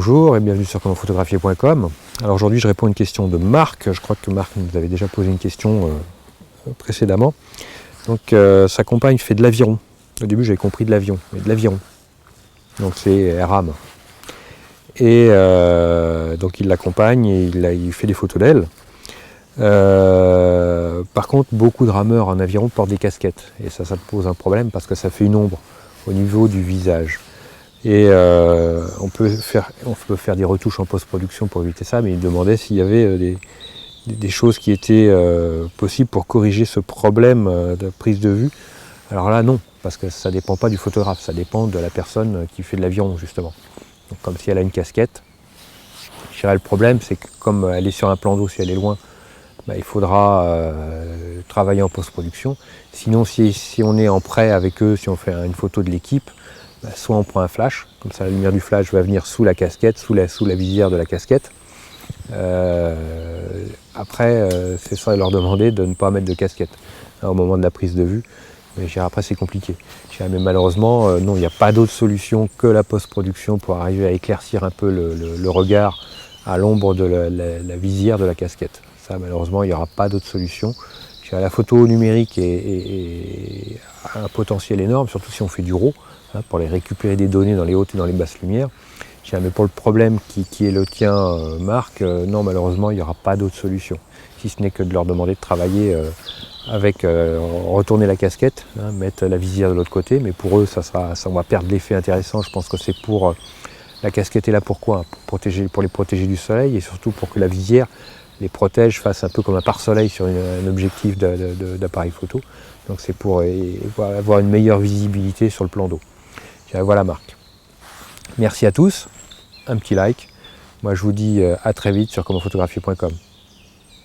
Bonjour et bienvenue sur commentphotographier.com. Alors aujourd'hui je réponds à une question de Marc. Je crois que Marc nous avait déjà posé une question précédemment. Donc sa compagne fait de l'aviron. Au début j'avais compris de l'avion, mais de l'aviron. Donc c'est rame. Et donc il l'accompagne et il fait des photos d'elle. Par contre beaucoup de rameurs en aviron portent des casquettes. Et ça pose un problème parce que ça fait une ombre au niveau du visage. Et on peut faire des retouches en post-production pour éviter ça, mais il demandait s'il y avait des choses qui étaient possibles pour corriger ce problème de prise de vue. Alors là non, parce que ça ne dépend pas du photographe, ça dépend de la personne qui fait de l'aviron justement. Donc, comme si elle a une casquette, je dirais le problème c'est que comme elle est sur un plan d'eau, si elle est loin, il faudra travailler en post-production. Sinon si on est en prêt avec eux, si on fait une photo de l'équipe, soit on prend un flash, comme ça la lumière du flash va venir sous la casquette, sous la visière de la casquette. Après, c'est ça leur demander de ne pas mettre de casquette au moment de la prise de vue. Mais après c'est compliqué. Mais malheureusement, non, il n'y a pas d'autre solution que la post-production pour arriver à éclaircir un peu le regard à l'ombre de la visière de la casquette. Ça malheureusement il n'y aura pas d'autre solution. La photo numérique a un potentiel énorme, surtout si on fait du RAW. Pour les récupérer des données dans les hautes et dans les basses lumières. Mais pour le problème qui est le tien, Marc, non, malheureusement, il n'y aura pas d'autre solution. Si ce n'est que de leur demander de travailler avec, retourner la casquette, mettre la visière de l'autre côté, mais pour eux, ça on va perdre l'effet intéressant. Je pense que c'est pour... la casquette est là pourquoi ? Pour les protéger du soleil et surtout pour que la visière les protège, fasse un peu comme un pare-soleil sur un objectif d'appareil photo. Donc c'est pour avoir une meilleure visibilité sur le plan d'eau. Voilà Marc. Merci à tous, un petit like. Moi je vous dis à très vite sur commentphotographier.com.